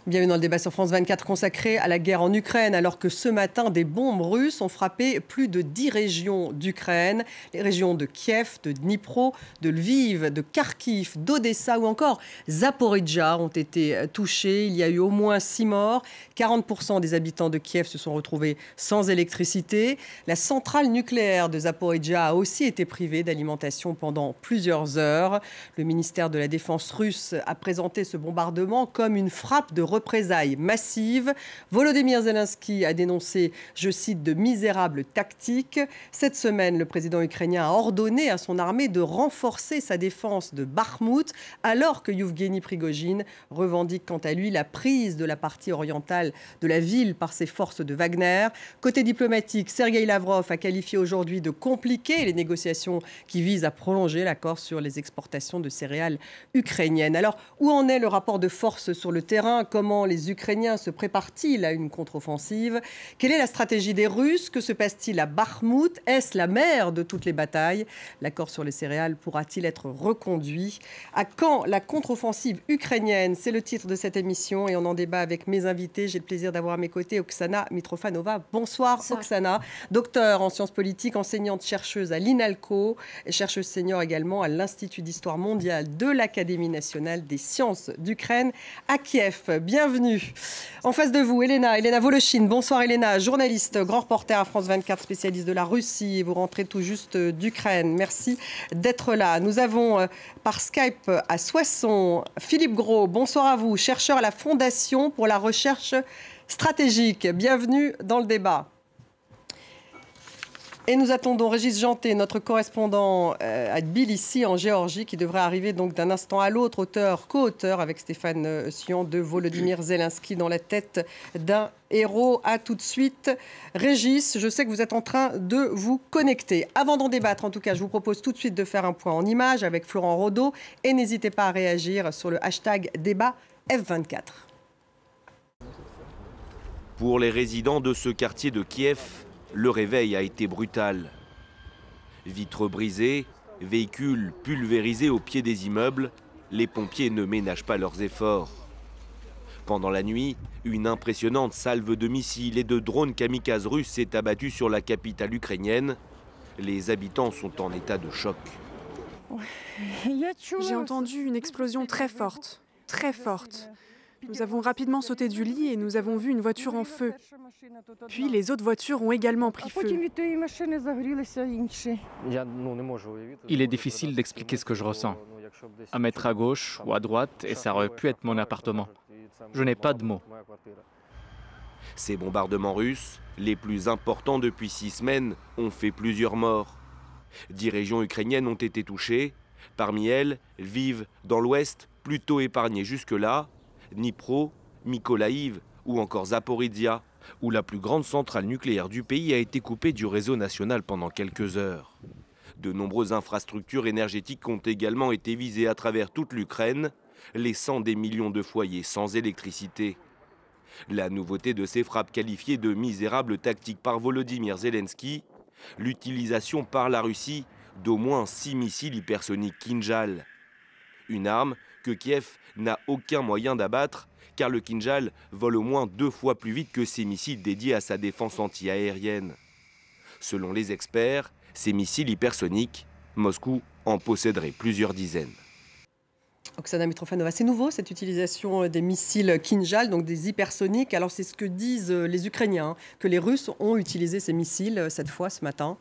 Bienvenue dans le débat sur France 24 consacré à la guerre en Ukraine, alors que ce matin, des bombes russes ont frappé plus de 10 régions d'Ukraine. Les régions de Kiev, de Dnipro, de Lviv, de Kharkiv, d'Odessa ou encore Zaporijjia ont été touchées. Il y a eu au moins 6 morts. 40% des habitants de Kiev se sont retrouvés sans électricité. La centrale nucléaire de Zaporijjia a aussi été privée d'alimentation pendant plusieurs heures. Le ministère de la Défense russe a présenté ce bombardement comme une frappe de représailles massives. Volodymyr Zelensky a dénoncé, je cite, de misérables tactiques. Cette semaine, le président ukrainien a ordonné à son armée de renforcer sa défense de Bakhmout, alors que Yevgeny Prigojine revendique quant à lui la prise de la partie orientale de la ville par ses forces de Wagner. Côté diplomatique, Sergueï Lavrov a qualifié aujourd'hui de compliquées les négociations qui visent à prolonger l'accord sur les exportations de céréales ukrainiennes. Alors, où en est le rapport de force sur le terrain? Comment les Ukrainiens se préparent-ils à une contre-offensive? Quelle est la stratégie des Russes? Que se passe-t-il à Bakhmout? Est-ce la mère de toutes les batailles? L'accord sur les céréales pourra-t-il être reconduit? À quand la contre-offensive ukrainienne? C'est le titre de cette émission et on en débat avec mes invités. J'ai le plaisir d'avoir à mes côtés Oksana Mitrofanova. Bonsoir Oksana, docteur en sciences politiques, enseignante-chercheuse à l'INALCO, chercheuse senior également à l'Institut d'histoire mondiale de l'Académie nationale des sciences d'Ukraine à Kiev. Bienvenue. En face de vous, Elena Volochine. Bonsoir Elena, journaliste, grand reporter à France 24, spécialiste de la Russie. Vous rentrez tout juste d'Ukraine. Merci d'être là. Nous avons par Skype à Soissons Philippe Gros. Bonsoir à vous, chercheur à la Fondation pour la recherche stratégique. Bienvenue dans le débat. Et nous attendons Régis Janté, notre correspondant à Tbilissi, en Géorgie, qui devrait arriver donc d'un instant à l'autre, co-auteur avec Stéphane Sion de Volodymyr Zelensky dans la tête d'un héros. À tout de suite. Régis, je sais que vous êtes en train de vous connecter. Avant d'en débattre, en tout cas, je vous propose tout de suite de faire un point en images avec Florent Rodeau. Et n'hésitez pas à réagir sur le hashtag débat F24. Pour les résidents de ce quartier de Kiev, le réveil a été brutal. Vitres brisées, véhicules pulvérisés au pied des immeubles, les pompiers ne ménagent pas leurs efforts. Pendant la nuit, une impressionnante salve de missiles et de drones kamikazes russes s'est abattue sur la capitale ukrainienne. Les habitants sont en état de choc. J'ai entendu une explosion très forte, très forte. Nous avons rapidement sauté du lit et nous avons vu une voiture en feu. Puis les autres voitures ont également pris feu. Il est difficile d'expliquer ce que je ressens. Un mètre à gauche ou à droite et ça aurait pu être mon appartement. Je n'ai pas de mots. Ces bombardements russes, les plus importants depuis 6 semaines, ont fait plusieurs morts. 10 régions ukrainiennes ont été touchées. Parmi elles, Lviv, dans l'ouest, plutôt épargnées jusque-là, Dnipro, Mykolaïv ou encore Zaporijjia, où la plus grande centrale nucléaire du pays a été coupée du réseau national pendant quelques heures. De nombreuses infrastructures énergétiques ont également été visées à travers toute l'Ukraine, laissant des millions de foyers sans électricité. La nouveauté de ces frappes qualifiées de misérables tactiques par Volodymyr Zelensky, l'utilisation par la Russie d'au moins 6 missiles hypersoniques Kinjal. Une arme que Kiev n'a aucun moyen d'abattre, car le Kinjal vole au moins 2 fois plus vite que ces missiles dédiés à sa défense anti-aérienne. Selon les experts, ces missiles hypersoniques, Moscou en posséderait plusieurs dizaines. Oksana Mitrofanova, c'est nouveau cette utilisation des missiles Kinjal, donc des hypersoniques. Alors c'est ce que disent les Ukrainiens, que les Russes ont utilisé ces missiles cette fois ce matin.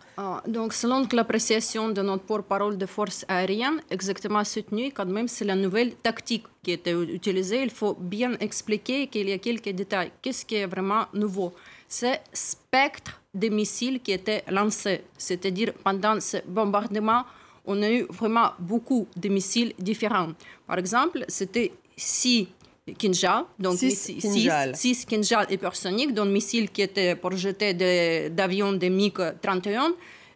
Donc selon l'appréciation de notre porte-parole de forces aériennes, exactement cette nuit, quand même c'est la nouvelle tactique qui a été utilisée. Il faut bien expliquer qu'il y a quelques détails. Qu'est-ce qui est vraiment nouveau? C'est le spectre des missiles qui étaient lancés, c'est-à-dire pendant ce bombardement, on a eu vraiment beaucoup de missiles différents. Par exemple, c'était 6 Kinjal, donc 6 Kinjal hypersoniques, dont missiles qui étaient pour jeter d'avions de MiG-31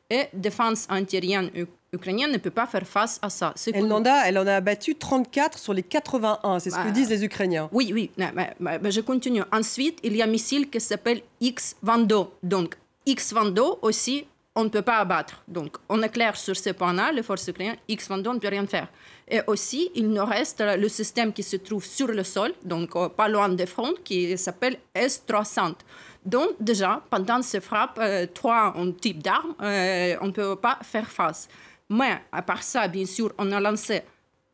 et défense antiaérienne ukrainienne ne peut pas faire face à ça. Elle en a abattu 34 sur les 81, c'est ce que disent les Ukrainiens. Oui, mais je continue. Ensuite, il y a un missile qui s'appelle X-22. Donc, X-22 aussi, on ne peut pas abattre. Donc, on est clair sur ce point-là, les forces ukrainiennes, X-22 ne peut rien faire. Et aussi, il nous reste le système qui se trouve sur le sol, donc pas loin des fronts, qui s'appelle S-300. Donc, déjà, pendant ces frappes, 3 types d'armes, on ne peut pas faire face. Mais, à part ça, bien sûr, on a lancé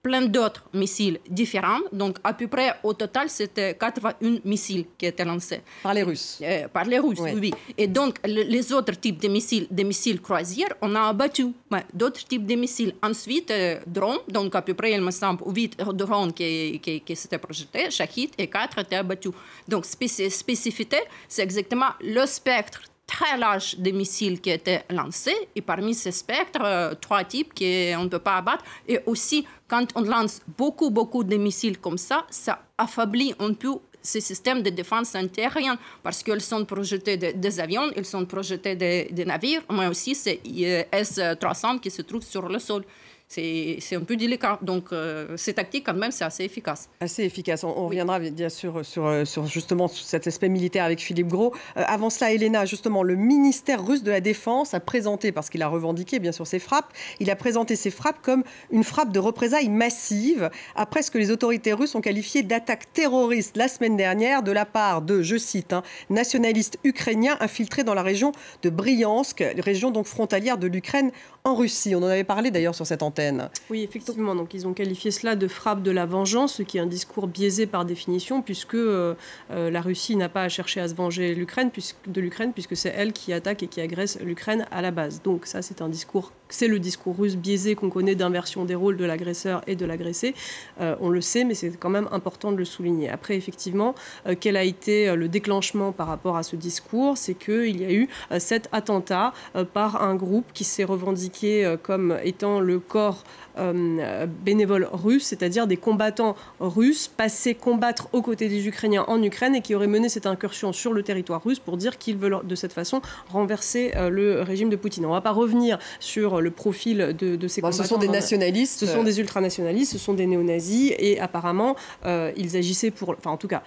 plein d'autres missiles différents. Donc, à peu près, au total, c'était 81 missiles qui étaient lancés. Par les Russes. Par les Russes, oui. Et donc, les autres types de missiles croisières, on a abattu d'autres types de missiles. Ensuite, drones, donc à peu près, il me semble, 8 drones qui s'étaient projetés, Shahid, et 4 étaient abattus. Donc, spécificité, c'est exactement le spectre très large de missiles qui étaient lancés. Et parmi ces spectres, 3 types qu'on ne peut pas abattre. Et aussi, quand on lance beaucoup de missiles comme ça affaiblit un peu ces systèmes de défense aérienne parce qu'ils sont projetés des avions, ils sont projetés des navires, mais aussi c'est S-300 qui se trouve sur le sol. C'est un peu délicat. Donc, ces tactiques, quand même, c'est assez efficace. Assez efficace. On reviendra bien sûr sur justement cet aspect militaire avec Philippe Gros. Avant cela, Elena, justement, le ministère russe de la Défense a présenté, parce qu'il a revendiqué bien sûr ces frappes, il a présenté ces frappes comme une frappe de représailles massive, après ce que les autorités russes ont qualifié d'attaque terroriste la semaine dernière de la part de, je cite, nationalistes ukrainiens infiltrés dans la région de Bryansk, région donc frontalière de l'Ukraine en Russie. On en avait parlé d'ailleurs sur cette antenne. Oui, effectivement. Donc, ils ont qualifié cela de frappe de la vengeance, ce qui est un discours biaisé par définition, puisque la Russie n'a pas à chercher à se venger de l'Ukraine, puisque c'est elle qui attaque et qui agresse l'Ukraine à la base. Donc ça, c'est le discours russe biaisé qu'on connaît d'inversion des rôles de l'agresseur et de l'agressé. On le sait, mais c'est quand même important de le souligner. Après, effectivement, quel a été le déclenchement par rapport à ce discours? C'est qu'il y a eu cet attentat par un groupe qui s'est revendiqué comme étant le corps bénévoles russes, c'est-à-dire des combattants russes passés combattre aux côtés des Ukrainiens en Ukraine et qui auraient mené cette incursion sur le territoire russe pour dire qu'ils veulent de cette façon renverser le régime de Poutine. On ne va pas revenir sur le profil de ces combattants. Ce sont des nationalistes. Ce sont des ultranationalistes, ce sont des néo-nazis et apparemment ils agissaient en tout cas,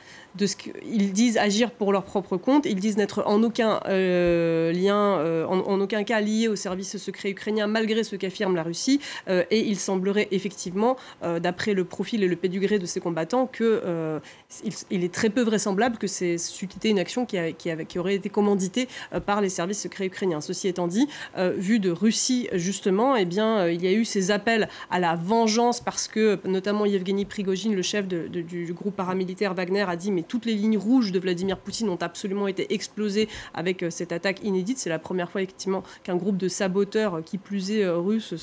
ils disent agir pour leur propre compte, ils disent n'être en aucun en aucun cas liés au service secret ukrainien malgré ce qu'affirme la Russie. Et il semblerait effectivement, d'après le profil et le pédigré de ces combattants, qu'il est très peu vraisemblable que c'est suscité une action qui aurait été commanditée par les services secrets ukrainiens. Ceci étant dit, vu de Russie justement, il y a eu ces appels à la vengeance parce que notamment Yevgeny Prigojine, le chef du groupe paramilitaire Wagner, a dit mais toutes les lignes rouges de Vladimir Poutine ont absolument été explosées avec cette attaque inédite. C'est la première fois effectivement qu'un groupe de saboteurs, qui plus est russe,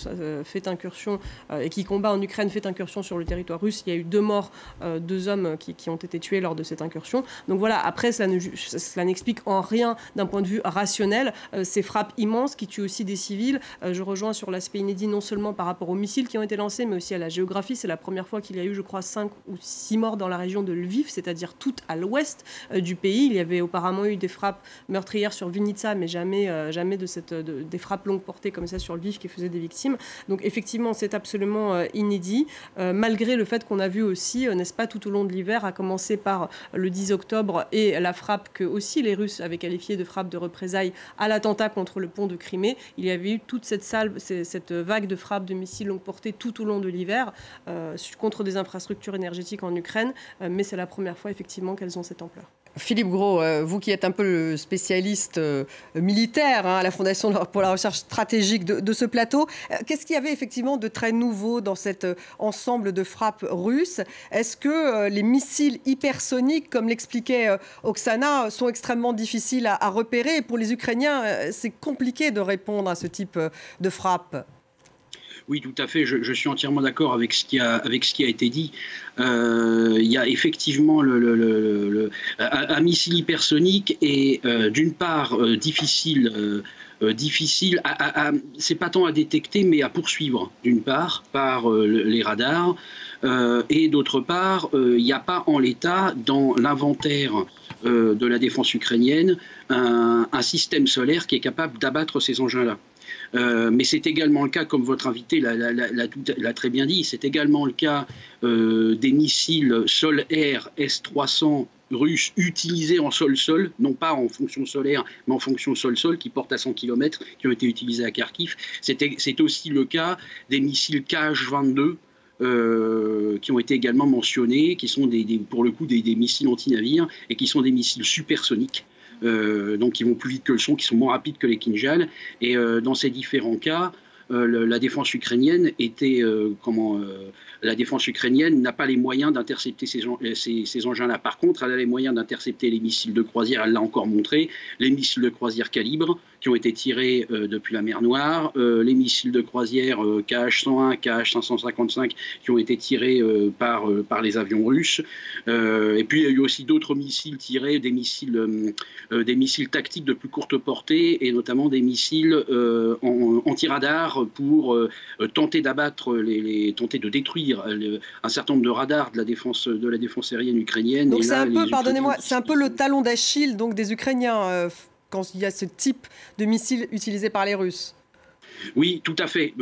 fait incursion et qui combat en Ukraine fait incursion sur le territoire russe. Il y a eu 2 morts, 2 hommes qui ont été tués lors de cette incursion. Donc voilà, après, cela n'explique en rien d'un point de vue rationnel ces frappes immenses qui tuent aussi des civils. Je rejoins sur l'aspect inédit non seulement par rapport aux missiles qui ont été lancés, mais aussi à la géographie. C'est la première fois qu'il y a eu, je crois, 5 ou 6 morts dans la région de Lviv, c'est-à-dire tout à l'ouest du pays. Il y avait auparavant eu des frappes meurtrières sur Vinnytsia, mais jamais des frappes longue portée comme ça sur Lviv qui faisaient des victimes. Donc effectivement, c'est absolument inédit, malgré le fait qu'on a vu aussi, n'est-ce pas, tout au long de l'hiver, à commencer par le 10 octobre et la frappe que aussi les Russes avaient qualifiée de frappe de représailles à l'attentat contre le pont de Crimée. Il y avait eu toute cette vague de frappes de missiles longue portée tout au long de l'hiver contre des infrastructures énergétiques en Ukraine, mais c'est la première fois effectivement qu'elles ont cette ampleur. Philippe Gros, vous qui êtes un peu le spécialiste militaire à la Fondation pour la recherche stratégique de ce plateau, qu'est-ce qu'il y avait effectivement de très nouveau dans cet ensemble de frappes russes? Est-ce que les missiles hypersoniques, comme l'expliquait Oksana, sont extrêmement difficiles à repérer? Et pour les Ukrainiens, c'est compliqué de répondre à ce type de frappe. Oui, tout à fait. Je suis entièrement d'accord avec ce qui a été dit. Il y a effectivement un missile hypersonique et d'une part difficile, c'est pas tant à détecter, mais à poursuivre d'une part par les radars et d'autre part, il n'y a pas en l'état dans l'inventaire de la défense ukrainienne un système solaire qui est capable d'abattre ces engins-là. Mais c'est également le cas, comme votre invité l'a très bien dit, c'est également le cas des missiles sol-air S-300 russes utilisées en sol-sol, non pas en fonction solaire, mais en fonction sol-sol, qui portent à 100 km, qui ont été utilisées à Kharkiv. C'est aussi le cas des missiles Kh-22, qui ont été également mentionnés, qui sont pour le coup des missiles anti-navires et qui sont des missiles supersoniques, donc qui vont plus vite que le son, qui sont moins rapides que les Kinjal. Et dans ces différents cas, la défense ukrainienne la défense ukrainienne n'a pas les moyens d'intercepter ces engins-là. Par contre, elle a les moyens d'intercepter les missiles de croisière, elle l'a encore montré, les missiles de croisière calibre qui ont été tirés depuis la mer Noire, les missiles de croisière Kh-101, Kh-555 qui ont été tirés par les avions russes. Et puis il y a eu aussi d'autres missiles tirés, des missiles tactiques de plus courte portée, et notamment des missiles anti-radar pour tenter d'abattre, tenter de détruire un certain nombre de radars de la défense aérienne ukrainienne. Donc c'est un peu, pardonnez-moi, c'est un peu le talon d'Achille donc des Ukrainiens quand il y a ce type de missiles utilisés par les Russes. Oui, tout à fait.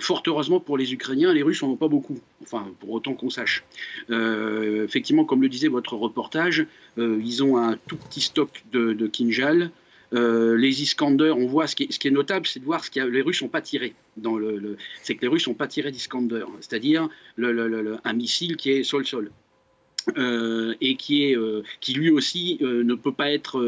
Fort heureusement pour les Ukrainiens, les Russes n'en ont pas beaucoup, enfin pour autant qu'on sache. Effectivement, comme le disait votre reportage, ils ont un tout petit stock de Kinjal. Les Iskander, on voit ce qui est notable, c'est de voir les Russes n'ont pas tiré. C'est que les Russes n'ont pas tiré d'Iskander, c'est-à-dire un missile qui est sol-sol. Et qui lui aussi ne peut pas être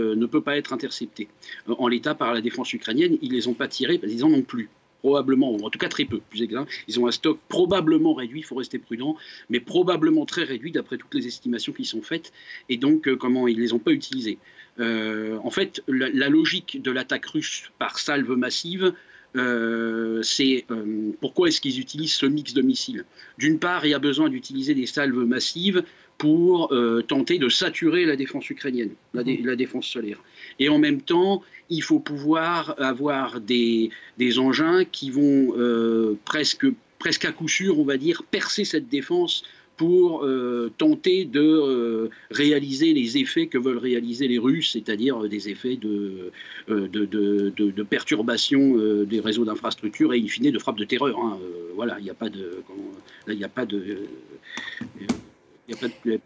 intercepté. En l'état, par la défense ukrainienne, ils ne les ont pas tirés parce qu'ils en ont plus. Probablement, ou en tout cas très peu, plus exact. Ils ont un stock probablement réduit, il faut rester prudent, mais probablement très réduit d'après toutes les estimations qui sont faites, et donc ils ne les ont pas utilisés. En fait, la logique de l'attaque russe par salve massive, c'est pourquoi est-ce qu'ils utilisent ce mix de missiles. D'une part, il y a besoin d'utiliser des salves massives pour tenter de saturer la défense ukrainienne, la défense solaire. Et en même temps, il faut pouvoir avoir des engins qui vont presque à coup sûr, on va dire, percer cette défense pour tenter de réaliser les effets que veulent réaliser les Russes, c'est-à-dire des effets de perturbation des réseaux d'infrastructures et in fine de frappe de terreur. Voilà, il n'y a pas de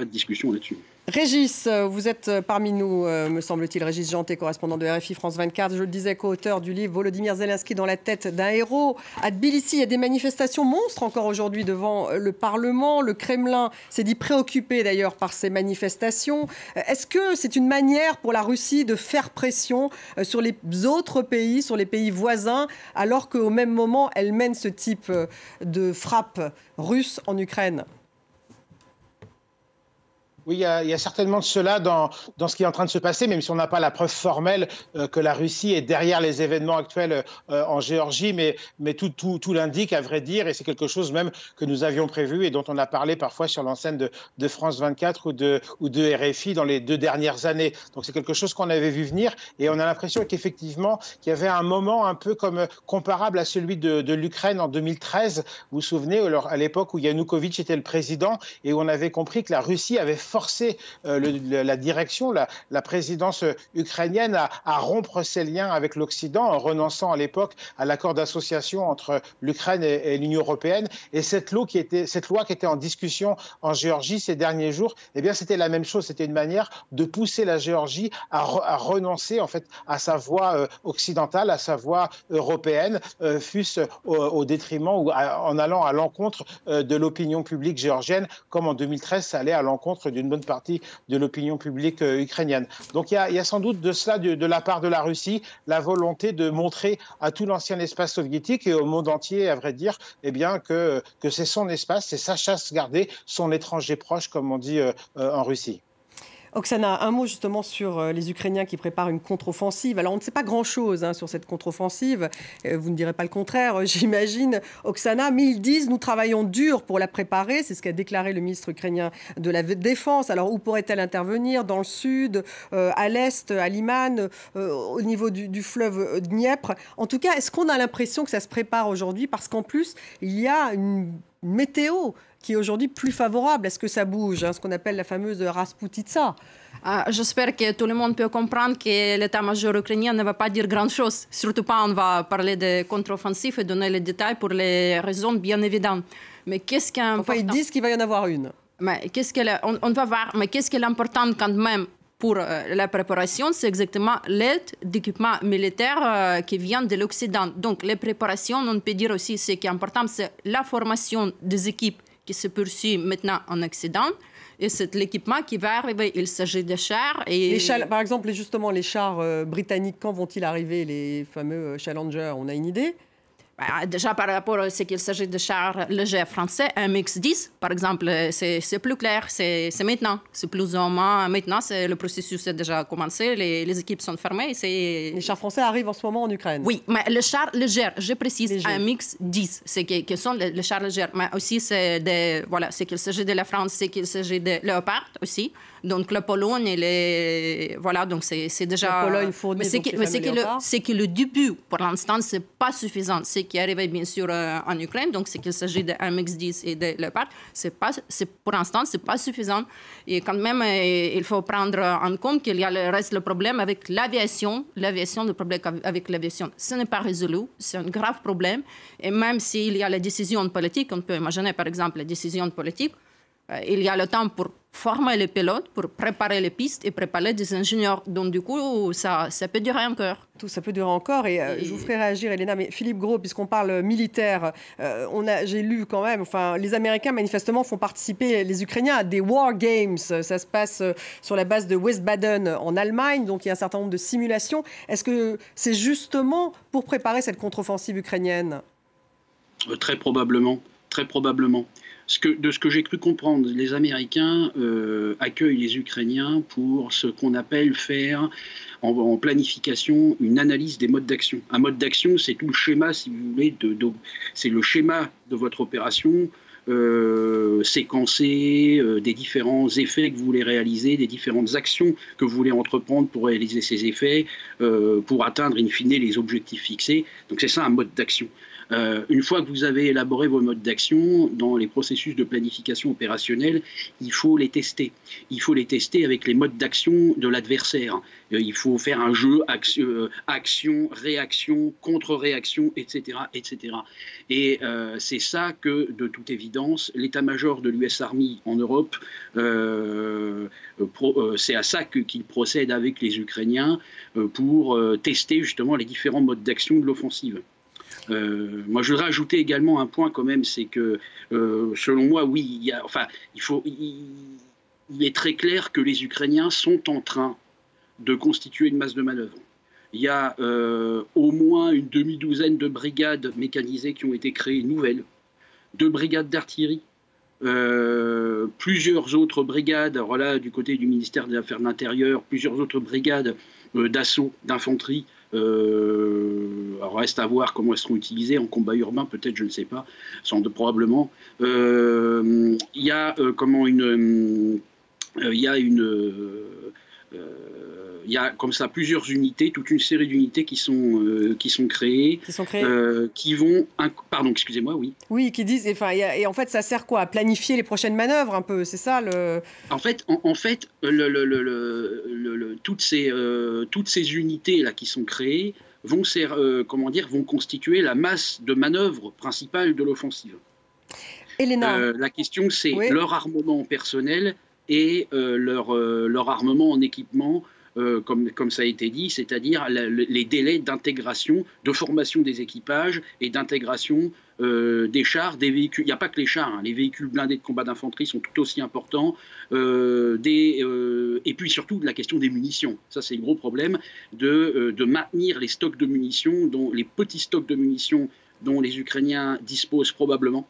discussion là-dessus. Régis, vous êtes parmi nous, me semble-t-il, Régis Janté, correspondant de RFI France 24. Je le disais, co-auteur du livre Volodymyr Zelensky dans la tête d'un héros. À Tbilissi, il y a des manifestations monstres encore aujourd'hui devant le Parlement. Le Kremlin s'est dit préoccupé d'ailleurs par ces manifestations. Est-ce que c'est une manière pour la Russie de faire pression sur les autres pays, sur les pays voisins, alors qu'au même moment, elle mène ce type de frappe russe en Ukraine ? Oui, il y a certainement de cela dans ce qui est en train de se passer, même si on n'a pas la preuve formelle que la Russie est derrière les événements actuels en Géorgie, mais tout l'indique, à vrai dire, et c'est quelque chose même que nous avions prévu et dont on a parlé parfois sur l'antenne de France 24 ou de RFI dans les 2 dernières années. Donc c'est quelque chose qu'on avait vu venir, et on a l'impression qu'effectivement, qu'il y avait un moment un peu comparable à celui de l'Ukraine en 2013. Vous vous souvenez, à l'époque où Yanukovych était le président, et où on avait compris que la Russie avait forcer la direction, la présidence ukrainienne à rompre ses liens avec l'Occident en renonçant à l'époque à l'accord d'association entre l'Ukraine et l'Union européenne. Et cette loi qui était en discussion en Géorgie ces derniers jours, eh bien c'était la même chose. C'était une manière de pousser la Géorgie à renoncer en fait à sa voie occidentale, à sa voie européenne, fût-ce au détriment ou en allant à l'encontre de l'opinion publique géorgienne, comme en 2013 ça allait à l'encontre d'une bonne partie de l'opinion publique ukrainienne. Donc il y a sans doute de cela de la part de la Russie, la volonté de montrer à tout l'ancien espace soviétique et au monde entier, à vrai dire, eh bien, que c'est son espace, c'est sa chasse gardée, son étranger proche, comme on dit en Russie. Oksana, un mot justement sur les Ukrainiens qui préparent une contre-offensive. Alors on ne sait pas grand-chose sur cette contre-offensive, vous ne direz pas le contraire, j'imagine, Oksana, mais ils disent « nous travaillons dur pour la préparer », c'est ce qu'a déclaré le ministre ukrainien de la Défense. Alors où pourrait-elle intervenir? Dans le sud, à l'est, à Liman, au niveau du fleuve Dniepr. En tout cas, est-ce qu'on a l'impression que ça se prépare aujourd'hui? Parce qu'en plus, il y a une météo qui est aujourd'hui plus favorable. Est-ce que ça bouge, ce qu'on appelle la fameuse Rasputitsa? J'espère que tout le monde peut comprendre que l'état-major ukrainien ne va pas dire grand-chose. Surtout pas, on va parler de contre-offensive et donner les détails pour les raisons bien évidentes. Mais qu'est-ce qui est important? Enfin, ils disent qu'il va y en avoir une. Mais on va voir, mais qu'est-ce qui est important quand même pour la préparation, c'est exactement l'aide d'équipement militaire qui vient de l'Occident. Donc, les préparations, on peut dire aussi, ce qui est important, c'est la formation des équipes qui se poursuit maintenant en Occident. Et c'est l'équipement qui va arriver. Il s'agit de chars. Et... Par exemple, justement, les chars britanniques, quand vont-ils arriver, les fameux Challenger? On a une idée? Déjà, par rapport à ce qu'il s'agit de chars légers français, un MX-10, par exemple, c'est plus clair, c'est maintenant. C'est plus ou moins maintenant, le processus a déjà commencé, les équipes sont fermées. Les chars français arrivent en ce moment en Ukraine? Oui, mais les chars légers, je précise, un MX-10, c'est qui sont les chars légers. Mais aussi, c'est qu'il s'agit de la France, c'est qu'il s'agit de Léopard aussi. Donc, la Pologne, voilà, donc c'est déjà... La Pologne fournit mais c'est que le début, pour l'instant, c'est pas suffisant. C'est qui est arrivé, bien sûr, en Ukraine, donc c'est qu'il s'agit d'un MX-10 et de Leopard. Pour l'instant, c'est pas suffisant. Et quand même, il faut prendre en compte qu'il y a le problème avec l'aviation. Le problème avec l'aviation, ce n'est pas résolu. C'est un grave problème. Et même s'il y a la décision politique, on peut imaginer, par exemple, la décision politique, il y a le temps pour former les pilotes, pour préparer les pistes et préparer des ingénieurs. Donc, du coup, ça peut durer encore. Ça peut durer encore. Et je vous ferai réagir, Elena. Mais Philippe Gros, puisqu'on parle militaire, j'ai lu quand même, les Américains, manifestement, font participer les Ukrainiens à des War Games. Ça se passe sur la base de Wiesbaden en Allemagne. Donc, il y a un certain nombre de simulations. Est-ce que c'est justement pour préparer cette contre-offensive ukrainienne? Très probablement. Très probablement. De ce que j'ai cru comprendre, les Américains accueillent les Ukrainiens pour ce qu'on appelle faire en planification une analyse des modes d'action. Un mode d'action, c'est tout le schéma, si vous voulez, c'est le schéma de votre opération, séquencé, des différents effets que vous voulez réaliser, des différentes actions que vous voulez entreprendre pour réaliser ces effets, pour atteindre in fine les objectifs fixés. Donc c'est ça un mode d'action. Une fois que vous avez élaboré vos modes d'action, dans les processus de planification opérationnelle, il faut les tester. Il faut les tester avec les modes d'action de l'adversaire. Il faut faire un jeu action, réaction, contre-réaction, etc. etc. Et c'est ça que, de toute évidence, l'état-major de l'US Army en Europe, c'est à ça qu'il procède avec les Ukrainiens pour tester justement les différents modes d'action de l'offensive. Moi, je voudrais ajouter également un point quand même, c'est que, selon moi, oui, il est très clair que les Ukrainiens sont en train de constituer une masse de manœuvre. Il y a au moins une demi-douzaine de brigades mécanisées qui ont été créées nouvelles, 2 brigades d'artillerie, plusieurs autres brigades, alors là, du côté du ministère des Affaires de l'Intérieur, plusieurs autres brigades d'assaut, d'infanterie. Alors reste à voir comment elles seront utilisées en combat urbain, peut-être, je ne sais pas, probablement. Il y a comme ça plusieurs unités, toute une série d'unités qui sont créées, qui vont... Pardon, excusez-moi, oui. Oui, qui disent... Et en fait, ça sert quoi? À planifier les prochaines manœuvres, un peu, c'est ça le... En fait, toutes ces unités-là qui sont créées vont constituer la masse de manœuvre principale de l'offensive. Elena. La question, c'est leur armement personnel et leur armement en équipement, comme ça a été dit, c'est-à-dire les délais d'intégration, de formation des équipages et d'intégration des chars, des véhicules. Il n'y a pas que les chars, les véhicules blindés de combat d'infanterie sont tout aussi importants, et puis surtout la question des munitions. Ça, c'est le gros problème, de maintenir les stocks de munitions, les petits stocks de munitions dont les Ukrainiens disposent probablement,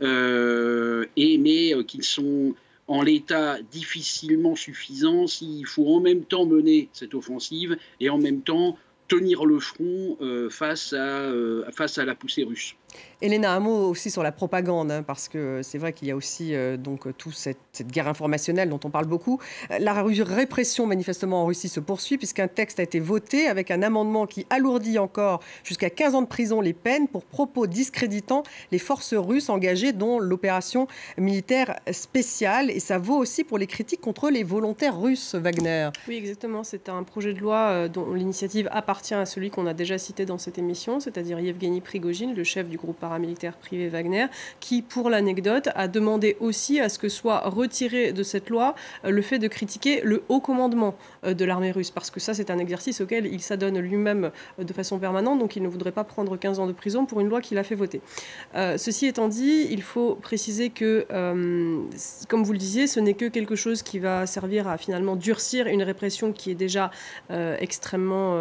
mais qui sont en l'état difficilement suffisant s'il faut en même temps mener cette offensive et en même temps tenir le front face à la poussée russe. Elena, un mot aussi sur la propagande, parce que c'est vrai qu'il y a aussi toute cette guerre informationnelle dont on parle beaucoup. La répression, manifestement, en Russie se poursuit, puisqu'un texte a été voté avec un amendement qui alourdit encore jusqu'à 15 ans de prison les peines pour propos discréditant les forces russes engagées dans l'opération militaire spéciale. Et ça vaut aussi pour les critiques contre les volontaires russes, Wagner. Oui, exactement. C'est un projet de loi dont l'initiative appartient à celui qu'on a déjà cité dans cette émission, c'est-à-dire Yevgeny Prigojine, le chef du groupe paramilitaire privé Wagner, qui, pour l'anecdote, a demandé aussi à ce que soit retiré de cette loi le fait de critiquer le haut commandement de l'armée russe, parce que ça, c'est un exercice auquel il s'adonne lui-même de façon permanente, donc il ne voudrait pas prendre 15 ans de prison pour une loi qu'il a fait voter. Ceci étant dit, il faut préciser que, comme vous le disiez, ce n'est que quelque chose qui va servir à finalement durcir une répression qui est déjà extrêmement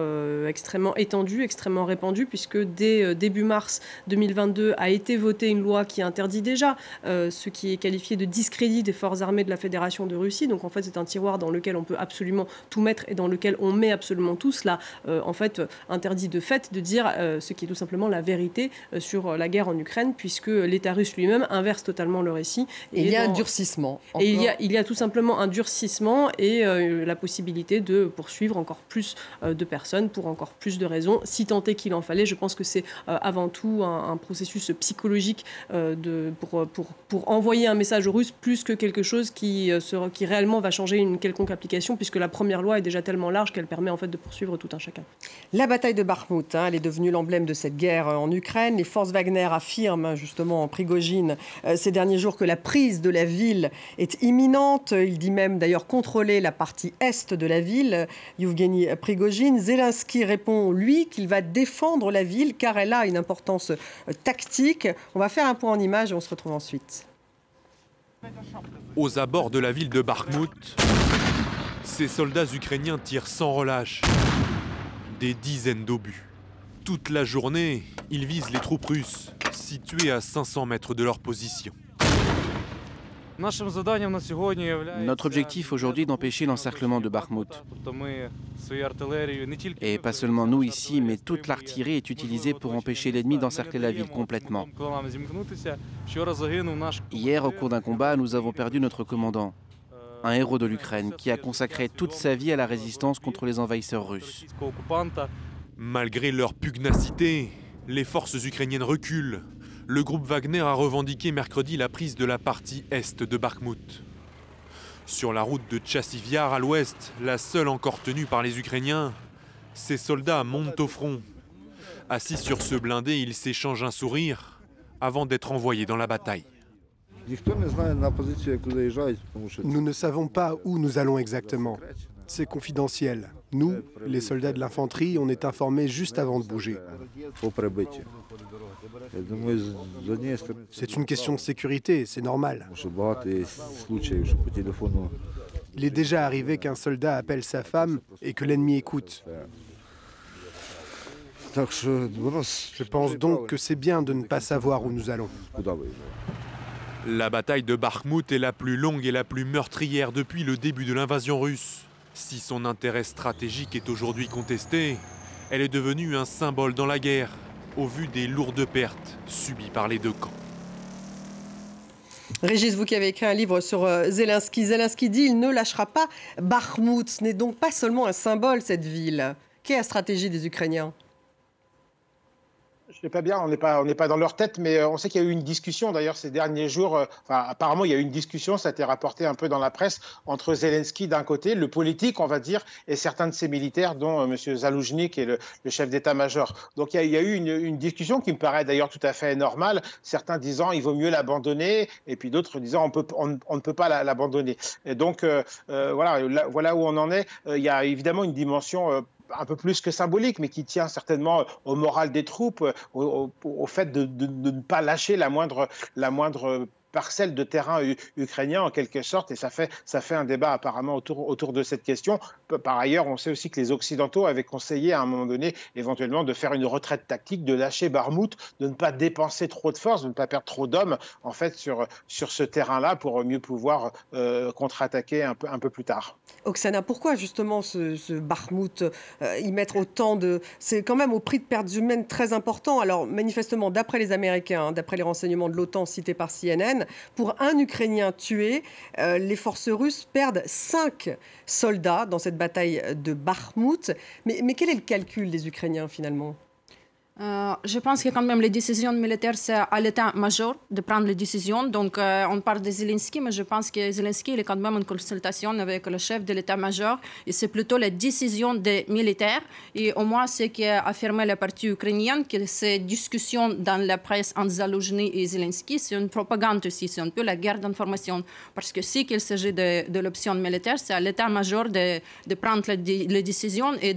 étendue, extrêmement répandue, puisque dès début mars 2022 a été votée une loi qui interdit déjà ce qui est qualifié de discrédit des forces armées de la Fédération de Russie. Donc en fait, c'est un tiroir dans lequel on peut absolument tout mettre et dans lequel on met absolument tout. Cela en fait interdit de fait de dire ce qui est tout simplement la vérité sur la guerre en Ukraine, puisque l'État russe lui-même inverse totalement le récit. Et il y a un durcissement. Et il y a tout simplement un durcissement et la possibilité de poursuivre encore plus de personnes pour encore plus de raisons, si tant est qu'il en fallait. Je pense que c'est avant tout un processus psychologique pour envoyer un message aux Russes, plus que quelque chose qui réellement va changer une quelconque application, puisque la première loi est déjà tellement large qu'elle permet en fait de poursuivre tout un chacun. La bataille de Bakhmout, elle est devenue l'emblème de cette guerre en Ukraine. Les forces Wagner affirment justement, Prigojine, ces derniers jours, que la prise de la ville est imminente. Il dit même d'ailleurs contrôler la partie est de la ville. Yevgeny Prigojine. Zelensky répond, lui, qu'il va défendre la ville car elle a une importance tactique. On va faire un point en image et on se retrouve ensuite. Aux abords de la ville de Bakhmout, ces soldats ukrainiens tirent sans relâche des dizaines d'obus. Toute la journée, ils visent les troupes russes, situées à 500 mètres de leur position. Notre objectif aujourd'hui est d'empêcher l'encerclement de Bakhmout. Et pas seulement nous ici, mais toute l'artillerie est utilisée pour empêcher l'ennemi d'encercler la ville complètement. Hier, au cours d'un combat, nous avons perdu notre commandant, un héros de l'Ukraine, qui a consacré toute sa vie à la résistance contre les envahisseurs russes. Malgré leur pugnacité, les forces ukrainiennes reculent. Le groupe Wagner a revendiqué mercredi la prise de la partie est de Bakhmout. Sur la route de Tchassiv Yar à l'ouest, la seule encore tenue par les Ukrainiens, ces soldats montent au front. Assis sur ce blindé, ils s'échangent un sourire avant d'être envoyés dans la bataille. Nous ne savons pas où nous allons exactement. C'est confidentiel. Nous, les soldats de l'infanterie, on est informés juste avant de bouger. C'est une question de sécurité, c'est normal. Il est déjà arrivé qu'un soldat appelle sa femme et que l'ennemi écoute. Je pense donc que c'est bien de ne pas savoir où nous allons. La bataille de Bakhmout est la plus longue et la plus meurtrière depuis le début de l'invasion russe. Si son intérêt stratégique est aujourd'hui contesté, elle est devenue un symbole dans la guerre, au vu des lourdes pertes subies par les deux camps. Régis, vous qui avez écrit un livre sur Zelensky, Zelensky dit il ne lâchera pas Bakhmout. Ce n'est donc pas seulement un symbole, cette ville. Quelle est la stratégie des Ukrainiens ? Je ne sais pas bien, on n'est pas dans leur tête, mais on sait qu'il y a eu une discussion d'ailleurs ces derniers jours. Apparemment, il y a eu une discussion, ça a été rapporté un peu dans la presse, entre Zelensky d'un côté, le politique, on va dire, et certains de ses militaires, dont M. Zaloujny, qui est le chef d'état-major. Donc il y a eu une discussion qui me paraît d'ailleurs tout à fait normale. Certains disant il vaut mieux l'abandonner, et puis d'autres disant on ne peut pas l'abandonner. Et donc voilà où on en est. Il y a évidemment une dimension un peu plus que symbolique, mais qui tient certainement au moral des troupes, au fait de ne pas lâcher la moindre parcelle de terrain ukrainien en quelque sorte, et ça fait un débat apparemment autour de cette question. Par ailleurs, on sait aussi que les Occidentaux avaient conseillé à un moment donné éventuellement de faire une retraite tactique, de lâcher Bakhmout, de ne pas dépenser trop de force, de ne pas perdre trop d'hommes en fait sur ce terrain-là pour mieux pouvoir contre-attaquer un peu plus tard. Oksana, pourquoi justement ce Bakhmout y mettre autant de... C'est quand même au prix de pertes humaines très important. Alors manifestement, d'après les Américains, d'après les renseignements de l'OTAN cités par CNN, pour un Ukrainien tué, les forces russes perdent 5 soldats dans cette bataille de Bakhmout. Mais quel est le calcul des Ukrainiens finalement ? Je pense que quand même les décisions militaires, c'est à l'état-major de prendre les décisions. Donc, on parle de Zelensky, mais je pense que Zelensky il est quand même en consultation avec le chef de l'état-major. Et c'est plutôt la décision des militaires. Et au moins, ce qu'a affirmé la partie ukrainienne, que ces discussions dans la presse entre Zaloujny et Zelensky, c'est une propagande aussi. C'est un peu la guerre d'information. Parce que si il s'agit de l'option militaire, c'est à l'état-major de prendre les décisions et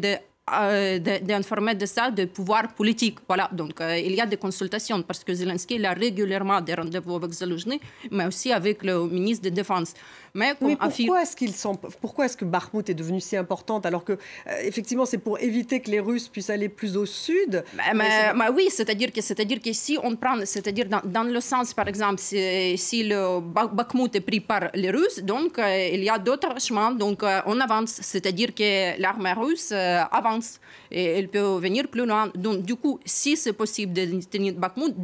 d'informer de ça de pouvoir politique. Voilà, donc il y a des consultations parce que Zelensky il a régulièrement des rendez-vous avec Zaloujny, mais aussi avec le ministre de la Défense. Mais pourquoi est-ce que Bakhmout est devenue si importante alors que effectivement c'est pour éviter que les Russes puissent aller plus au sud? Oui, c'est-à-dire que si on prend, c'est-à-dire dans le sens par exemple si le Bakhmout est pris par les Russes, donc il y a d'autres chemins, donc on avance, c'est-à-dire que l'armée russe avance et elle peut venir plus loin. Donc du coup, si c'est possible de tenir Bakhmout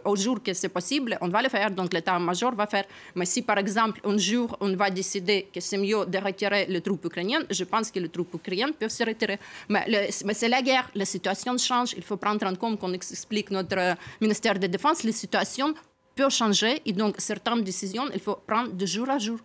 au jour que c'est possible, on va le faire. Donc l'état-major va faire. Mais si par exemple un jour on va décider que c'est mieux de retirer les troupes ukrainiennes, je pense que les troupes ukrainiennes peuvent se retirer. Mais c'est la guerre, la situation change. Il faut prendre en compte, qu'on explique notre ministère de la Défense, la situation peut changer et donc certaines décisions, il faut prendre de jour à jour.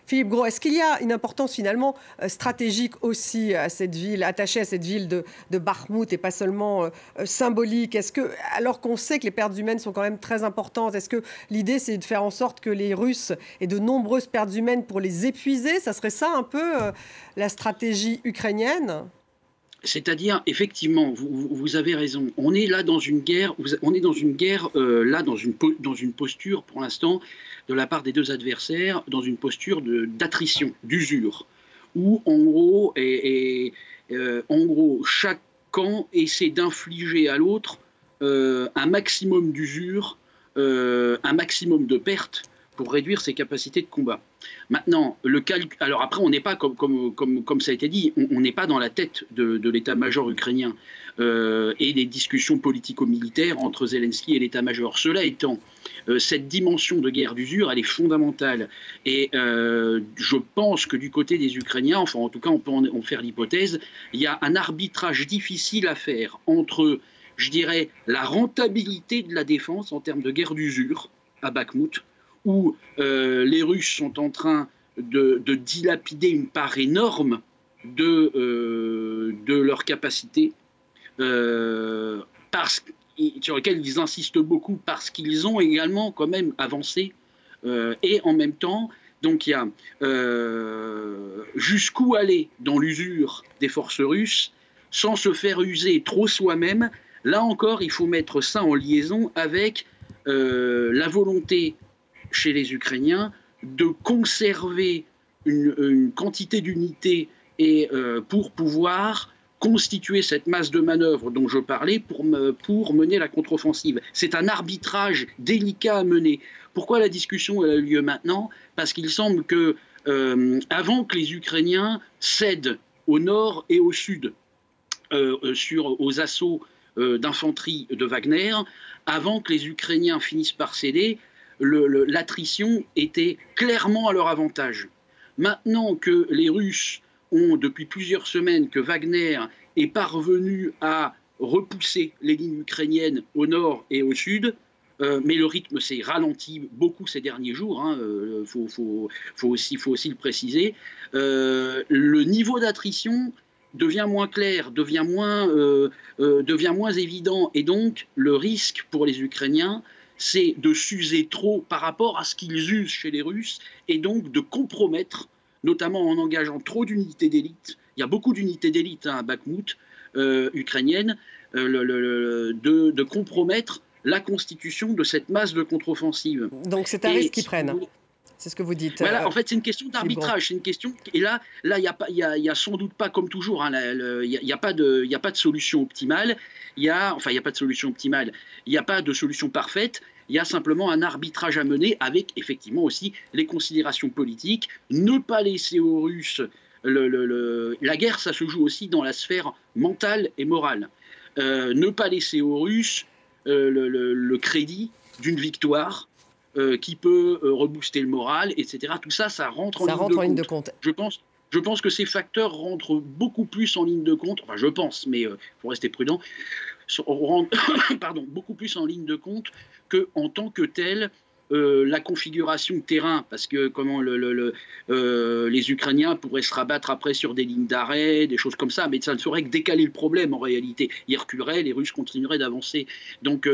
Philippe Gros, est-ce qu'il y a une importance finalement stratégique aussi à cette ville, attachée à cette ville de Bakhmout et pas seulement symbolique? Est-ce que, alors qu'on sait que les pertes humaines sont quand même très importantes, est-ce que l'idée c'est de faire en sorte que les Russes aient de nombreuses pertes humaines pour les épuiser? Ça serait ça un peu la stratégie ukrainienne? C'est-à-dire, effectivement, vous avez raison. On est là dans une guerre, dans une posture, pour l'instant, de la part des deux adversaires, dans une posture d'attrition, d'usure, où, en gros, chaque camp essaie d'infliger à l'autre un maximum d'usure, un maximum de pertes, pour réduire ses capacités de combat. Maintenant, alors après, on n'est pas, comme ça a été dit, on n'est pas dans la tête de l'état-major ukrainien et des discussions politico-militaires entre Zelensky et l'état-major. Cela étant, cette dimension de guerre d'usure, elle est fondamentale. Et je pense que du côté des Ukrainiens, enfin en tout cas on peut en faire l'hypothèse, il y a un arbitrage difficile à faire entre, je dirais, la rentabilité de la défense en termes de guerre d'usure à Bakhmout, où les Russes sont en train de dilapider une part énorme de leur capacité, sur lesquelles ils insistent beaucoup parce qu'ils ont également quand même avancé. Et en même temps, donc il y a jusqu'où aller dans l'usure des forces russes sans se faire user trop soi-même. Là encore, il faut mettre ça en liaison avec la volonté chez les Ukrainiens de conserver une quantité d'unités et pour pouvoir constituer cette masse de manœuvre dont je parlais pour mener la contre-offensive. C'est un arbitrage délicat à mener. Pourquoi la discussion a eu lieu maintenant? Parce qu'il semble que avant que les Ukrainiens cèdent au nord et au sud aux assauts d'infanterie de Wagner, avant que les Ukrainiens finissent par céder, l'attrition était clairement à leur avantage. Maintenant que les Russes ont, depuis plusieurs semaines, que Wagner est parvenu à repousser les lignes ukrainiennes au nord et au sud, mais le rythme s'est ralenti beaucoup ces derniers jours, faut aussi le préciser, le niveau d'attrition devient moins clair, devient moins évident, et donc le risque pour les Ukrainiens, c'est de s'user trop par rapport à ce qu'ils usent chez les Russes et donc de compromettre, notamment en engageant trop d'unités d'élite. Il y a beaucoup d'unités d'élite à Bakhmout ukrainienne, de compromettre la constitution de cette masse de contre-offensive. Donc c'est un risque qu'ils prennent. C'est ce que vous dites. Voilà, en fait, c'est une question d'arbitrage. C'est une question. Et là, il y a sans doute pas, comme toujours, il n'y a pas de solution optimale. Il n'y a pas de solution optimale. Il n'y a pas de solution parfaite. Il y a simplement un arbitrage à mener avec, effectivement, aussi les considérations politiques. Ne pas laisser aux Russes. La guerre, ça se joue aussi dans la sphère mentale et morale. Ne pas laisser aux Russes le crédit d'une victoire. Qui peut rebooster le moral, etc. Tout ça, ça rentre en ligne de compte. Je pense que ces facteurs rentrent beaucoup plus en ligne de compte, enfin je pense, mais il faut rester prudent, pardon, beaucoup plus en ligne de compte qu'en tant que tel la configuration de terrain, parce que les Ukrainiens pourraient se rabattre après sur des lignes d'arrêt, des choses comme ça, mais ça ne ferait que décaler le problème en réalité. Ils reculeraient, les Russes continueraient d'avancer. Donc